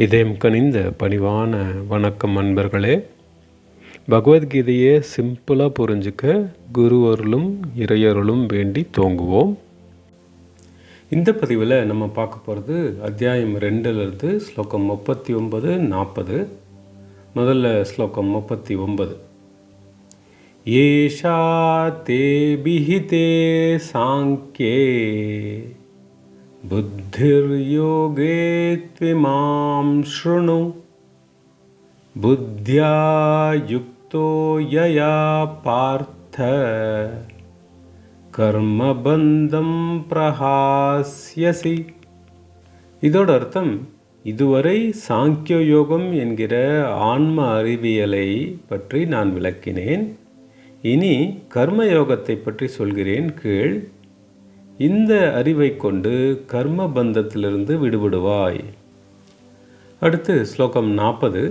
இதயம் கனிந்த பணிவான வணக்கம் அன்பர்களே. பகவத்கீதையை சிம்பிளாக புரிஞ்சுக்க குரு அருளும் இறையருளும் வேண்டி தோங்குவோம். இந்த பதிவில் நம்ம பார்க்க போகிறது அத்தியாயம் 2லேருந்து ஸ்லோகம் 39-40. முதல்ல ஸ்லோகம் 39. ஏஷா தே பிஹிதே சாங்கியே புத்திர்யோகே த்விமாம் ஸ்ருணு புத்யா யுக்தோ யயா பார்த்த கர்மபந்தம் பிரஹாஸ்யசி. இதோட அர்த்தம், இதுவரை சாங்கிய யோகம் என்கிற ஆன்ம அறிவியலை பற்றி நான் விளக்கினேன். இனி கர்மயோகத்தை பற்றி சொல்கிறேன் கேள். இந்த அறிவை கொண்டு கர்ம பந்தத்திலிருந்து விடுபடுவாய். அடுத்து ஸ்லோகம் 40.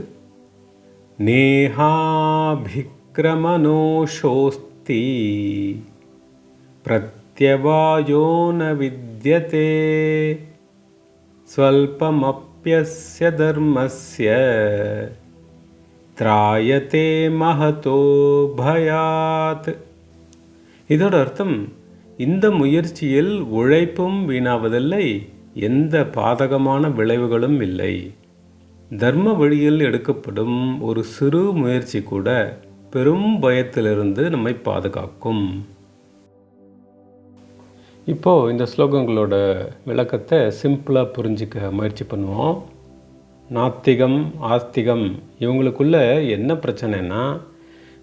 நேஹாபிக்ரமனோஷோஸ்தி பிரத்யவாயோ ந வித்யதே ஸ்வல்பமப்யஸ்ய தர்மஸ்ய த்ராயதே மஹதோ பயாத். இதோட அர்த்தம், இந்த முயற்சியில் உழைப்பும் வீணாவதில்லை, எந்த பாதகமான விளைவுகளும் இல்லை. தர்ம வழியில் எடுக்கப்படும் ஒரு சிறு முயற்சி கூட பெரும் பயத்திலிருந்து நம்மை பாதுகாக்கும். இப்போது இந்த ஸ்லோகங்களோட விளக்கத்தை சிம்பிளாக புரிஞ்சிக்க முயற்சி பண்ணுவோம். நாத்திகம் ஆஸ்திகம் இவங்களுக்குள்ள என்ன பிரச்சனைனா,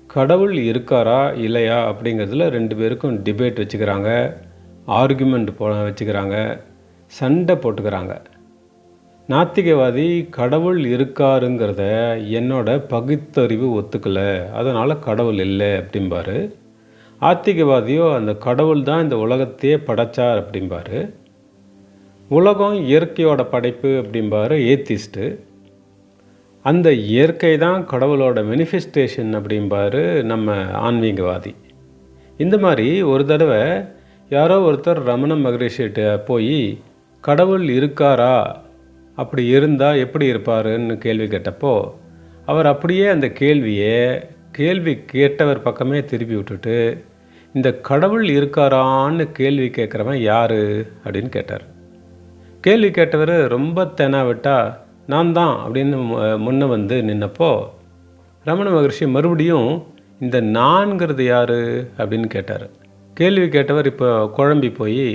கடவுள் இருக்காரா இல்லையா அப்படிங்கிறதுல ரெண்டு பேருக்கும் டிபேட் வச்சுக்கிறாங்க, ஆர்குமெண்ட் வச்சுக்கிறாங்க, சண்டை போட்டுக்கிறாங்க. நாத்திகவாதி கடவுள் இருக்காருங்கிறத என்னோட பகுத்தறிவு ஒத்துக்கலை, அதனால் கடவுள் இல்லை அப்படிம்பாரு. ஆத்திகவாதியோ அந்த கடவுள் தான் இந்த உலகத்தையே படைச்சார் அப்படிம்பாரு. உலகம் இயற்கையோட படைப்பு அப்படிம்பாரு ஏத்திஸ்ட்டு. அந்த இயற்கை தான் கடவுளோட மேனிஃபெஸ்டேஷன் அப்படிம்பாரு நம்ம ஆன்மீகவாதி. இந்த மாதிரி ஒரு தடவை யாரோ ஒருத்தர் ரமண மகரிஷிகிட்ட போய் கடவுள் இருக்காரா, அப்படி இருந்தால் எப்படி இருப்பாருன்னு கேள்வி கேட்டப்போ அவர் அப்படியே அந்த கேள்வி கேட்டவர் பக்கமே திருப்பி விட்டுட்டு, இந்த கடவுள் இருக்காரான்னு கேள்வி கேட்குறவன் யார் அப்படின்னு கேட்டார். கேள்வி கேட்டவர் ரொம்ப தெனாவிட்டால் நான் தான் அப்படின்னு முன்ன வந்து நின்னப்போ ரமண மகரிஷி மறுபடியும் இந்த நான்கிறது யார் அப்படின்னு கேட்டார். கேள்வி கேட்டவர் இப்போ குழம்பி போய்,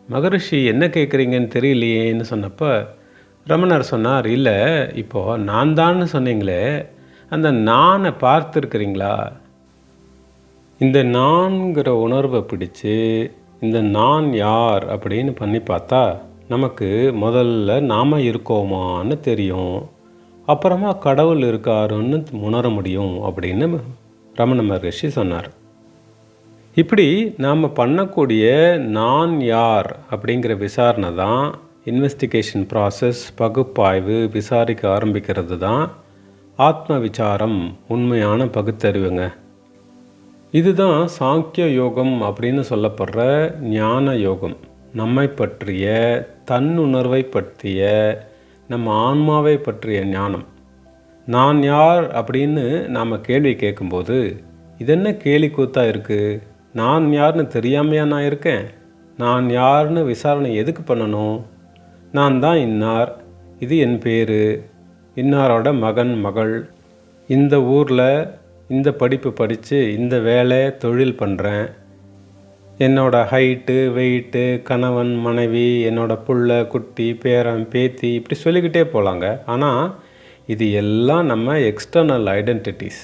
மகரிஷி என்ன கேட்குறீங்கன்னு தெரியலையேன்னு சொன்னப்போ ரமணர் சொன்னார், இல்லை இப்போது நான் தான்னு சொன்னீங்களே, அந்த நானை பார்த்துருக்குறீங்களா? இந்த நான்கிற உணர்வை பிடிச்சி இந்த நான் யார் அப்படின்னு பண்ணி பார்த்தா நமக்கு முதல்ல நாம் இருக்கோமான்னு தெரியும், அப்புறமா கடவுள் இருக்காருன்னு உணர முடியும் அப்படின்னு ரமண மகரிஷி சொன்னார். இப்படி நாம் பண்ணக்கூடிய நான் யார் அப்படிங்கிற விசாரணை தான் இன்வெஸ்டிகேஷன் ப்ராசஸ், பகுப்பாய்வு, விசாரிக்க ஆரம்பிக்கிறது தான் ஆத்ம விசாரம், உண்மையான பகுத்தறிவுங்க. இதுதான் சாங்கிய யோகம் அப்படின்னு சொல்லப்படுற ஞான யோகம். நம்மை பற்றிய தன்னுணர்வை பற்றிய நம்ம ஆன்மாவை பற்றிய ஞானம். நான் யார் அப்படின்னு நாம் கேள்வி கேட்கும்போது இதென்ன கேலி கூத்தா இருக்குது, நான் யார்னு தெரியாமையா நான் இருக்கேன், நான் யார்னு விசாரணை எதுக்கு பண்ணணும், நான் தான் இன்னார், இது என் பேர், இன்னாரோட மகன் மகள், இந்த ஊரில் இந்த படிப்பு படித்து இந்த வேலை தொழில் பண்ணுறேன், என்னோட ஹைட்டு வெயிட்டு, கணவன் மனைவி, என்னோட புள்ள குட்டி பேரன் பேத்தி, இப்படி சொல்லிக்கிட்டே போகலாங்க. ஆனால் இது எல்லாம் நம்ம எக்ஸ்டர்னல் ஐடென்டிட்டிஸ்.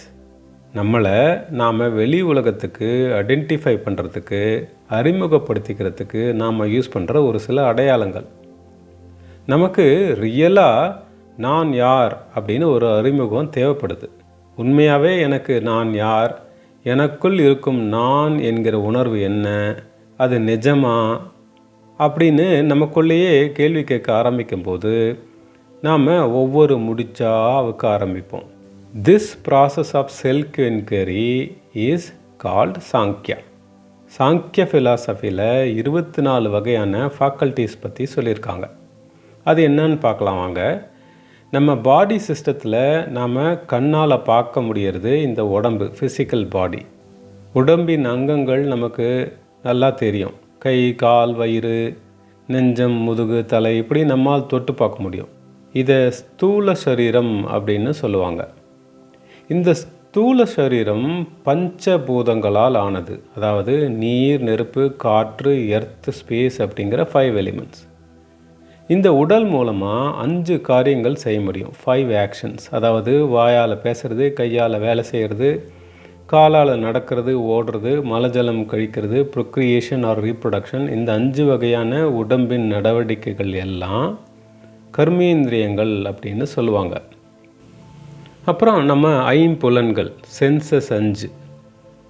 நம்மளை நாம் வெளி உலகத்துக்கு ஐடென்டிஃபை பண்ணுறதுக்கு, அறிமுகப்படுத்திக்கிறதுக்கு நாம் யூஸ் பண்ணுற ஒரு சில அடையாளங்கள். நமக்கு ரியலாக நான் யார் அப்படின்னு ஒரு அறிமுகம் தேவைப்படுது. உண்மையாகவே எனக்கு நான் யார், எனக்குள் இருக்கும் நான் என்கிற உணர்வு என்ன, அது நிஜமா அப்படின்னு நமக்குள்ளேயே கேள்வி கேட்க ஆரம்பிக்கும்போது நாம் ஒவ்வொரு முடிச்சா வைக்க ஆரம்பிப்போம். This process of self enquiry is called Sankhya. Sankhya ஃபிலாசபியில் 24 வகையான ஃபேக்கல்ட்டிஸ் பற்றி சொல்லியிருக்காங்க. அது என்னன்னு பார்க்கலாம் வாங்க. நம்ம பாடி சிஸ்டத்தில் நாம் கண்ணால் பார்க்க முடியறது இந்த உடம்பு, ஃபிசிக்கல் பாடி. உடம்பின் அங்கங்கள் நமக்கு நல்லா தெரியும். கை, கால், வயிறு, நெஞ்சம், முதுகு, தலை, இப்படி நம்மால் தொட்டு பார்க்க முடியும். இதை ஸ்தூல சரீரம் அப்படின்னு சொல்லுவாங்க. இந்த ஸ்தூல சரீரம் பஞ்சபூதங்களால் ஆனது. அதாவது நீர், நெருப்பு, காற்று, எர்த், ஸ்பேஸ் அப்படிங்கிற 5 எலிமெண்ட்ஸ். இந்த உடல் மூலமாக 5 காரியங்கள் செய்ய முடியும். 5 ஆக்ஷன்ஸ். அதாவது வாயால் பேசுகிறது, கையால் வேலை செய்கிறது, காலால் நடக்கிறது, ஓடுறது, மலஜலம் கழிக்கிறது, ப்ரொக்ரியேஷன் ஆர் ரீப்ரொடக்ஷன். இந்த 5 வகையான உடம்பின் நடவடிக்கைகள் எல்லாம் கர்மேந்திரியங்கள் அப்படின்னு சொல்லுவாங்க. அப்புறம் நம்ம ஐம்புலன்கள், சென்சஸ் 5.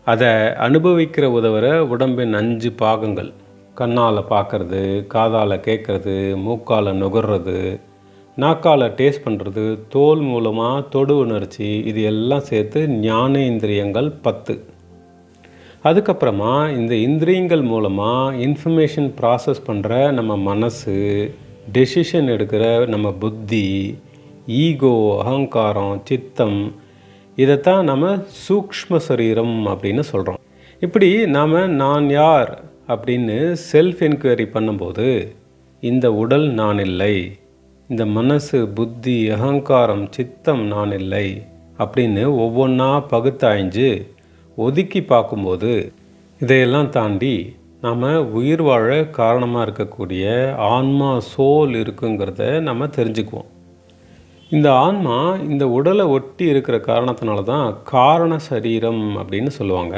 அதை அனுபவிக்கிற உதவுற உடம்பின் 5 பாகங்கள். கண்ணால் பார்க்குறது, காதால் கேட்குறது, மூக்கால் நுகர்றது, நாக்கால் டேஸ்ட் பண்ணுறது, தோல் மூலமாக தொடு உணர்ச்சி, இது எல்லாம் சேர்த்து ஞானேந்திரியங்கள் 10. அதுக்கப்புறமா இந்த இந்திரியங்கள் மூலமாக இன்ஃபர்மேஷன் ப்ராசஸ் பண்ணுற நம்ம மனசு, டெசிஷன் எடுக்கிற நம்ம புத்தி, ஈகோ, அகங்காரம், சித்தம், இதைத்தான் நம்ம சூக்ஷ்ம சரீரம் அப்படின்னு சொல்கிறோம். இப்படி நாம் நான் யார் அப்படின்னு செல்ஃப் என்கொயரி பண்ணும்போது இந்த உடல் நான் இல்லை, இந்த மனசு, புத்தி, அகங்காரம், சித்தம் நான் இல்லை அப்படின்னு ஒவ்வொன்றா பகுத்தாய்ஞ்சு ஒதுக்கி பார்க்கும்போது இதையெல்லாம் தாண்டி நாம் உயிர் வாழ காரணமாக இருக்கக்கூடிய ஆன்மா, சோல் இருக்குங்கிறத நம்ம தெரிஞ்சுக்குவோம். இந்த ஆன்மா இந்த உடலை ஒட்டி இருக்கிற காரணத்தினால தான் காரண சரீரம் அப்படின்னு சொல்லுவாங்க.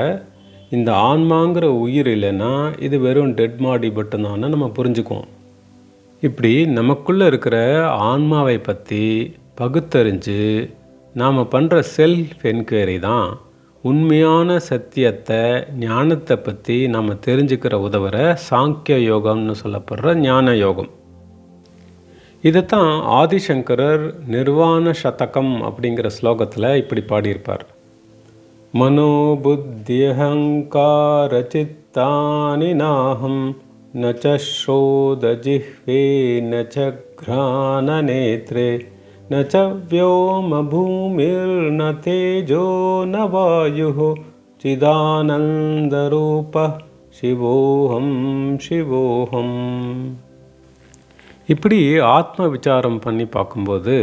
இந்த ஆன்மாங்கிற உயிர் இல்லைன்னா இது வெறும் டெட் பாடி மட்டும்தான் நம்ம புரிஞ்சுக்குவோம். இப்படி நமக்குள்ளே இருக்கிற ஆன்மாவை பற்றி பகுத்தறிஞ்சு நாம் பண்ணுற செல்ஃப் என்கொயரி தான் உண்மையான சத்தியத்தை, ஞானத்தை பற்றி நாம் தெரிஞ்சுக்கிற உதவுற சாங்கிய யோகம்னு சொல்லப்படுற ஞான யோகம். இதைத்தான் ஆதிசங்கரர் நிர்வாண சதகம் அப்படிங்கிற ஸ்லோகத்தில் இப்படி பாடியிருப்பார். மனோபுத்தியஹங்கார சித்தானி நாஹம் நச்ச ஸ்ரோத ஜிஹ்வே நச்ச கிரான நேத்ரே நச்ச வ்யோம பூமிர் ந தேஜோ ந வாயுஹ சிதானந்த ரூப சிவோஹம் சிவோஹம். இப்படி ஆத்ம விசாரம் பண்ணி பார்க்கும்போது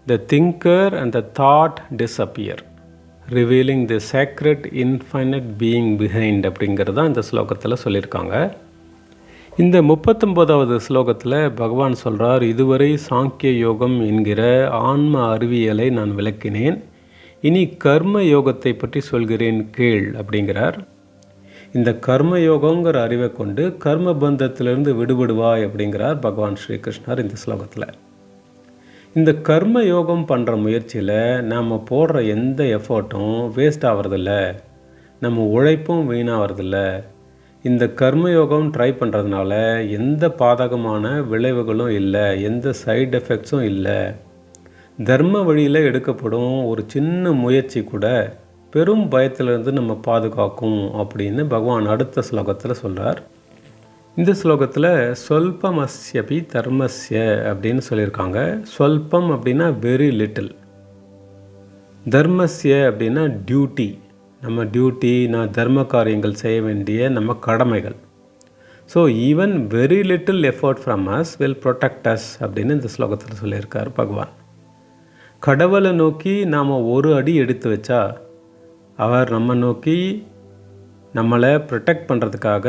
the thinker and the thought disappear, revealing the sacred infinite being behind அப்படிங்கிறது தான் இந்த ஸ்லோகத்தில் சொல்லியிருக்காங்க. இந்த 39வது ஸ்லோகத்தில் பகவான் சொல்கிறார், இதுவரை சாங்கிய யோகம் என்கிற ஆன்ம அறிவியலை நான் விளக்கினேன், இனி கர்ம யோகத்தை பற்றி சொல்கிறேன் கேள் அப்படிங்கிறார். இந்த கர்ம யோகங்கிற அறிவை கொண்டு கர்ம பந்தத்திலிருந்து விடுபடுவாய் அப்படிங்கிறார் பகவான் ஸ்ரீகிருஷ்ணர் இந்த ஸ்லோகத்தில். இந்த கர்ம யோகம் பண்ணுற முயற்சியில் நாம் போடுற எந்த எஃபர்ட்டும் வேஸ்ட் ஆகிறதில்ல, நம்ம உழைப்பும் வீணாகிறதில்ல. இந்த கர்மயோகம் ட்ரை பண்ணுறதுனால எந்த பாதகமான விளைவுகளும் இல்லை, எந்த சைடு எஃபெக்ட்ஸும் இல்லை. தர்ம வழியில் எடுக்கப்படும் ஒரு சின்ன முயற்சி கூட பெரும் பயத்திலிருந்து நம்ம பாதுகாக்கும் அப்படின்னு பகவான் அடுத்த ஸ்லோகத்தில் சொல்கிறார். இந்த ஸ்லோகத்தில் சொல்பமஸ்யபி தர்மஸ்ய அப்படின்னு சொல்லியிருக்காங்க. சொல்பம் அப்படின்னா வெரி லிட்டில், தர்மஸ்ய அப்படின்னா டியூட்டி, நம்ம டியூட்டி, நான் தர்ம காரியங்கள் செய்ய வேண்டிய நம்ம கடமைகள். So even very little effort from us will protect as அப்படின்னு இந்த ஸ்லோகத்தில் சொல்லியிருக்கார் பகவான். கடவுளை நோக்கி நாம் ஒரு அடி எடுத்து வச்சா அவர் நம்ம நோக்கி நம்மளை ப்ரொடெக்ட் பண்ணுறதுக்காக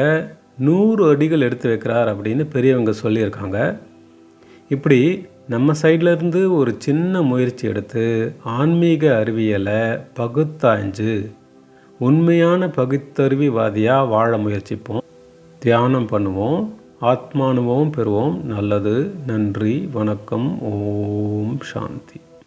100 அடிகள் எடுத்து வைக்கிறார் அப்படின்னு பெரியவங்க சொல்லியிருக்காங்க. இப்படி நம்ம சைட்லேருந்து ஒரு சின்ன முயற்சி எடுத்து ஆன்மீக அறிவியலை பகுத்தாய்ஞ்சு உண்மையான பகுத்தறிவிவாதியாக வாழ முயற்சிப்போம். தியானம் பண்ணுவோம், ஆத்மானுபவம் பெறுவோம். நல்லது. நன்றி, வணக்கம். ஓம் சாந்தி.